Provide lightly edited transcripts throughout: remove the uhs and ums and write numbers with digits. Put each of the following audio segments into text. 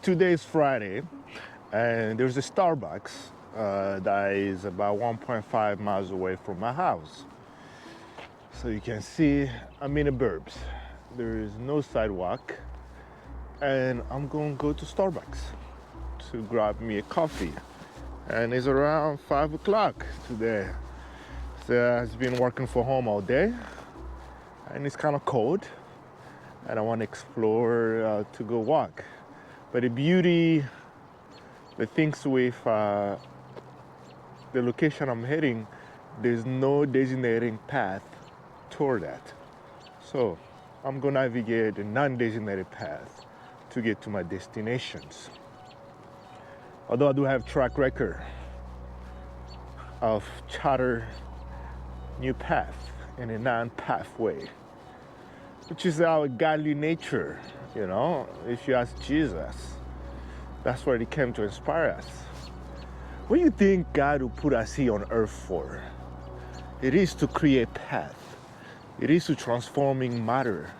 Today is Friday, and there's a Starbucks that is about 1.5 miles away from my house. So you can see I'm in the burbs. There is no sidewalk, and I'm going to go to Starbucks to grab me a coffee. And it's around 5 o'clock today. So I've been working from home all day, and it's kind of cold, and I want to explore to go walk. But the things with the location I'm heading, there's no designated path toward that. So I'm gonna navigate a non-designated path to get to my destinations. Although I do have track record of charter new path in a non-pathway, which is our godly nature. You know, if you ask Jesus, that's where he came to inspire us. What do you think God will put us here on earth for? It is to create path. It is to transforming matter.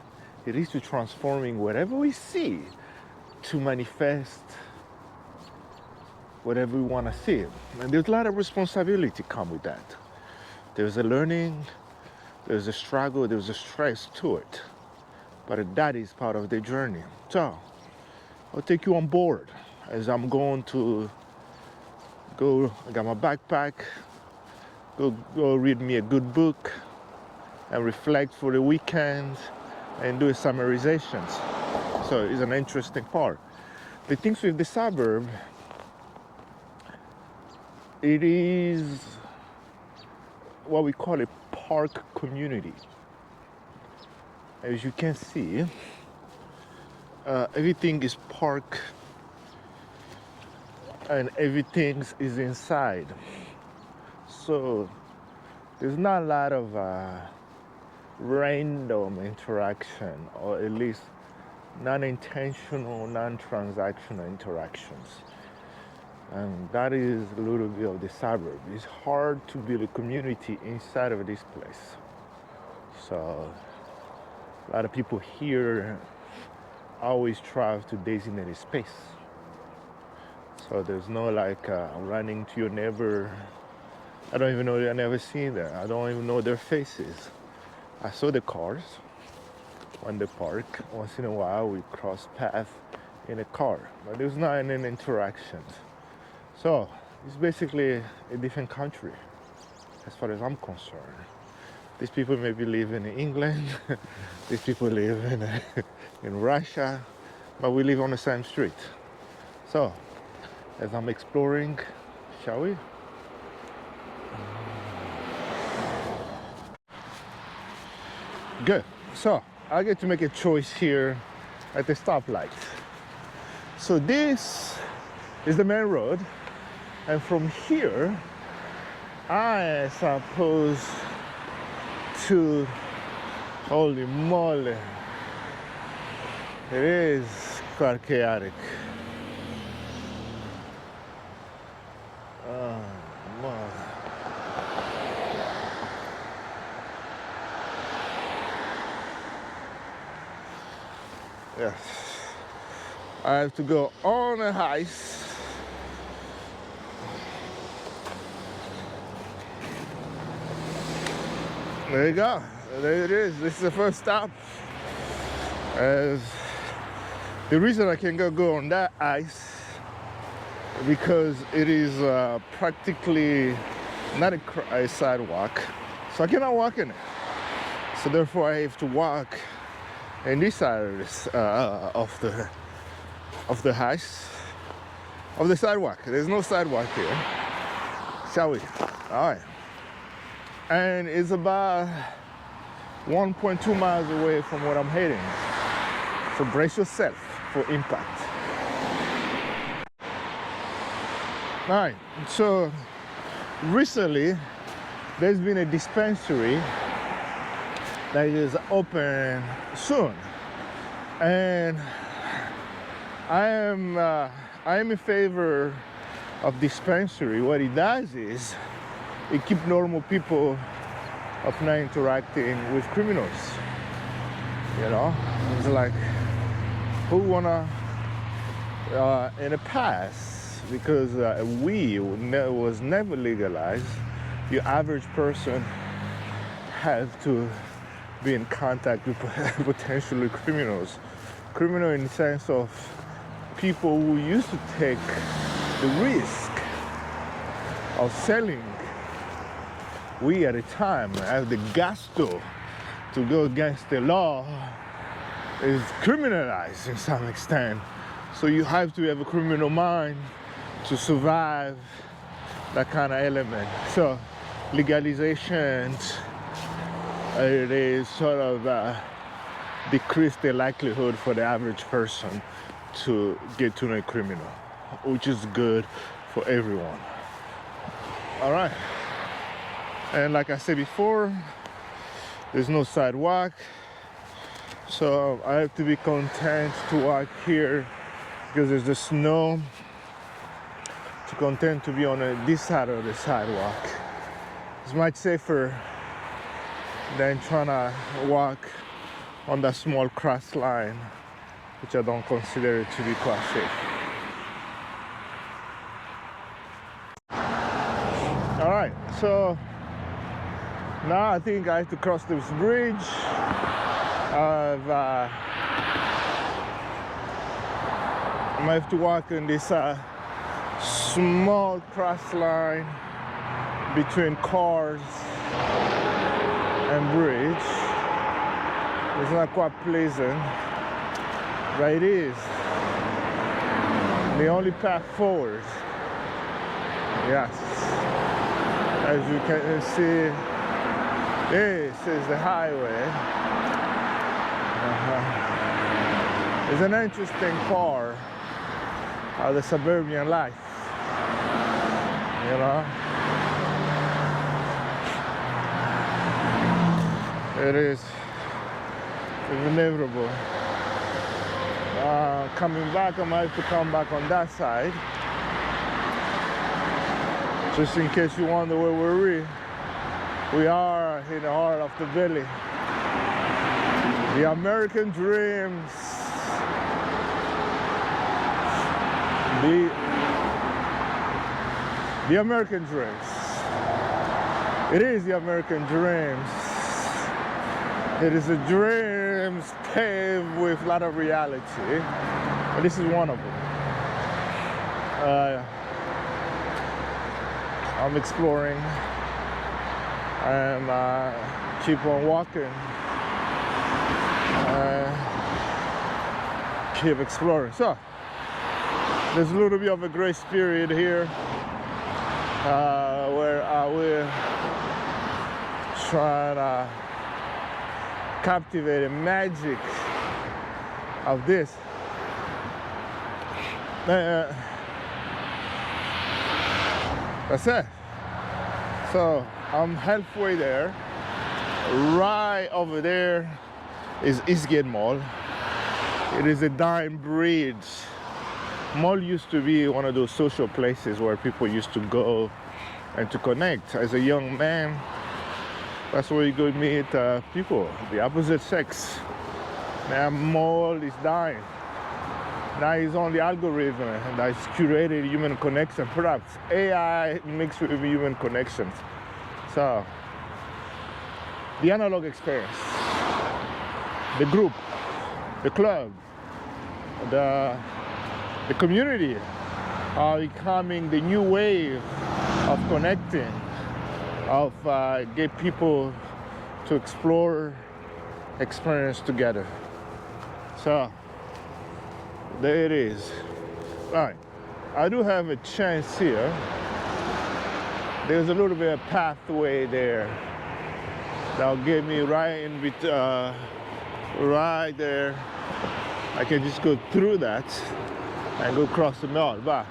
It is to transforming whatever we see to manifest whatever we want to see. And there's a lot of responsibility come with that. There's a learning, there's a struggle, there's a stress to it. But that is part of the journey. So I'll take you on board as I'm going to go. I got my backpack, go read me a good book and reflect for the weekend and do a summarization. So it's an interesting part. The things with the suburb, it is what we call a park community. As you can see, everything is park and everything is inside. So there's not a lot of random interaction, or at least non-intentional, non-transactional interactions. And that is a little bit of the suburb. It's hard to build a community inside of this place. So a lot of people here always try to designate a space. So there's no like running to your neighbor. I don't even know, I never seen them. I don't even know their faces. I saw the cars on the park. Once in a while we cross paths in a car, but there's not any interactions. So it's basically a different country as far as I'm concerned. These people maybe live in England, these people live in Russia, but we live on the same street. So, as I'm exploring, shall we? Good. So, I get to make a choice here at the stoplight. So this is the main road, and from here, I suppose to, holy moly, it is quite chaotic. Oh man. Yes, I have to go on a heist. There you go. There it is. This is the first stop. As the reason I can go on that ice because it is practically not a sidewalk, so I cannot walk in it. So therefore, I have to walk in this side of this, of the ice of the sidewalk. There's no sidewalk here. Shall we? All right. And it's about 1.2 miles away from where I'm heading. So brace yourself for impact. All right, so recently there's been a dispensary that is open soon. And I am in favor of dispensary. What it does is it keeps normal people of not interacting with criminals. You know, it's like who wanna In the past, because weed was never legalized, your average person had to be in contact with potentially criminals. Criminal in the sense of people who used to take the risk of selling weed at a time, as the gusto to go against the law is criminalized in some extent. So you have to have a criminal mind to survive that kind of element. So legalization, it is sort of decrease the likelihood for the average person to get to know a criminal, which is good for everyone. All right. And like I said before, there's no sidewalk. So I have to be content to walk here because there's the snow. To content to be on this side of the sidewalk. It's much safer than trying to walk on that small cross line, which I don't consider it to be quite safe. All right, so now I think I have to cross this bridge. I might have to walk on this small cross line between cars and bridge. It's not quite pleasant, but it is the only path forward. Yes, as you can see, this is the highway. It's an interesting part of the suburban life, you know. It is inevitable. Coming back, I might have to come back on that side, just in case you wonder where we are in the heart of the valley. The American dreams. The American dreams. It is the American dreams. It is the dreams paved with a lot of reality. And this is one of them. I'm exploring and keep on walking. Keep exploring. So there's a little bit of a grace period here where I will try to captivate the magic of this. That's it. So I'm halfway there. Right over there is Eastgate Mall. It is a dying breed. Mall used to be one of those social places where people used to go and to connect. As a young man, that's where you go meet people, the opposite sex. Now mall is dying. Now it's only algorithm that is curated human connection products. AI mixed with human connections. So the analog experience, the group, the club, the community are becoming the new wave of connecting, of get people to explore, experience together. So there it is. All right, I do have a chance here. There's a little bit of pathway there that'll get me right in between, right there. I can just go through that and go across the mall. Bye.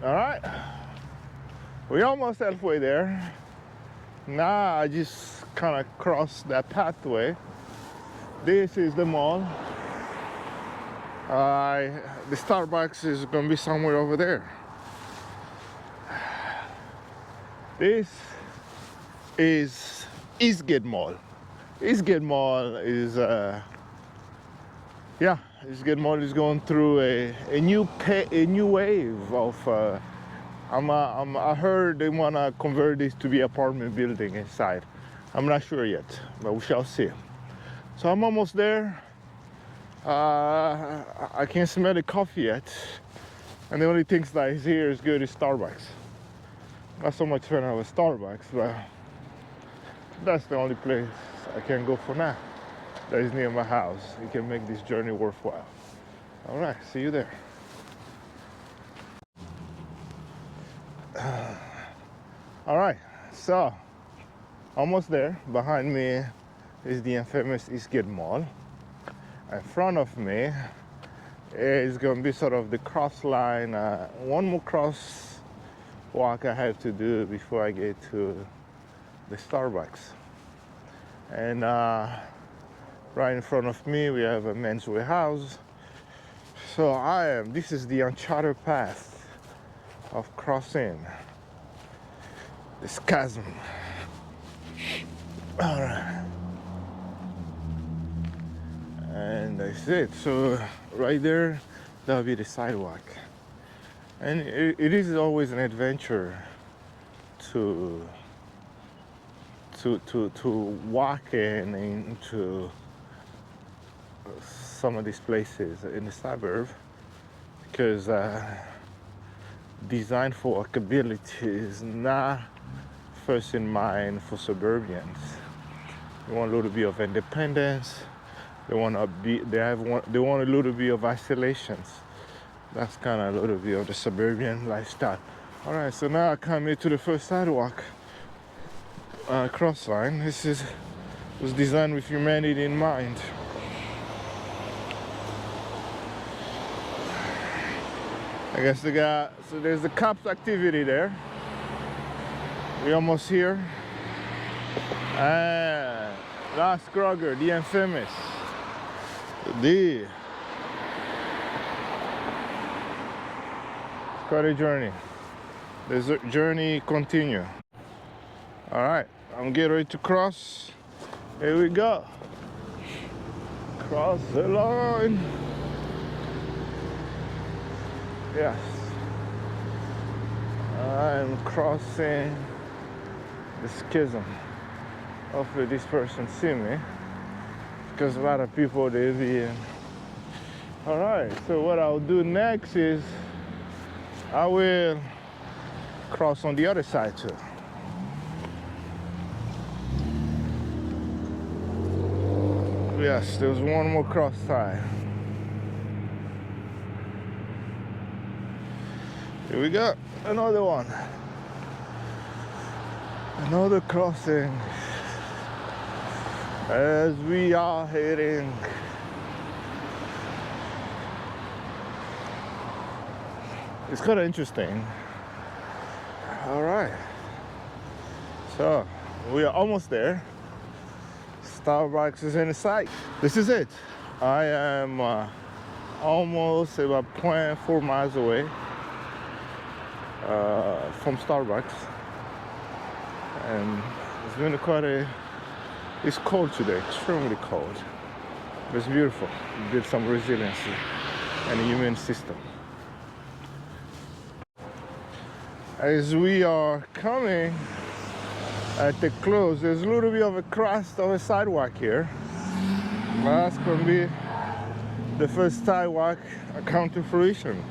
All right, we're almost halfway there. Now I just kind of crossed that pathway. This is the mall. The Starbucks is gonna be somewhere over there. This is Eastgate Mall. Eastgate Mall is Yeah, this good morning is going through a new wave of. I heard they want to convert this to be apartment building inside. I'm not sure yet, but we shall see. So I'm almost there. I can't smell the coffee yet, and the only things that is here is good is Starbucks. Not so much fan of a Starbucks, but that's the only place I can go for now. That is near my house. It can make this journey worthwhile. All right, see you there. All right, so almost there. Behind me is the infamous Eastgate Mall. In front of me is going to be sort of the cross line. One more cross walk I have to do before I get to the Starbucks. And right in front of me we have a men's warehouse. So this is the uncharted path of crossing this chasm. All right. And that's it. So right there, that'll be the sidewalk. And it is always an adventure to walk into some of these places in the suburb, because design for walkability is not first in mind for suburbians. They want a little bit of independence. They want a little bit of isolations. That's kind of a little bit of the suburban lifestyle. All right, so now I come here to the first sidewalk cross line. This was designed with humanity in mind. I guess so there's the cops activity there. We're almost here. And last Kroger, the infamous. It's quite a journey. The journey continue. All right, I'm getting ready to cross. Here we go. Cross the line. Yes. I'm crossing the schism. Hopefully this person see me, because a lot of people they be in. All right, so what I'll do next is I will cross on the other side too. Yes, there's one more cross side. Here we go, another one. Another crossing as we are heading it's kind of interesting. All right, so we are almost there. Starbucks is in the sight. This is it. I am almost about 0.4 miles away from Starbucks, and it's been it's cold today, extremely cold, but it's beautiful. It builds some resiliency and a immune system. As we are coming at the close, there's a little bit of a crust of a sidewalk here. That's gonna be the first sidewalk I come to fruition.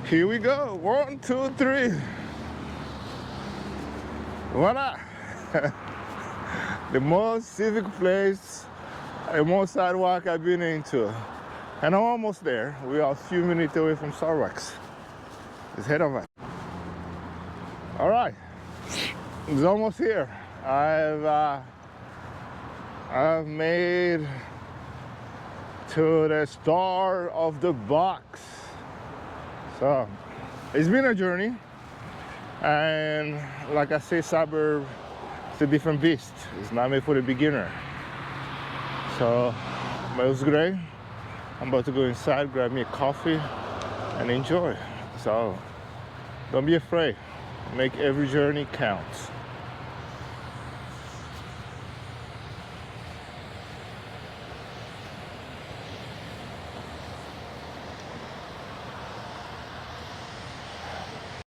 Here we go, 1, 2, 3. Voila! The most civic place, the most sidewalk I've been into. And I'm almost there. We are a few minutes away from Starbucks. It's head of us. All right, it's almost here. I've made to the star of the box. So it's been a journey, and like I say, suburb, it's a different beast. It's not made for the beginner. So, but it was great. I'm about to go inside, grab me a coffee, and enjoy. So don't be afraid. Make every journey count.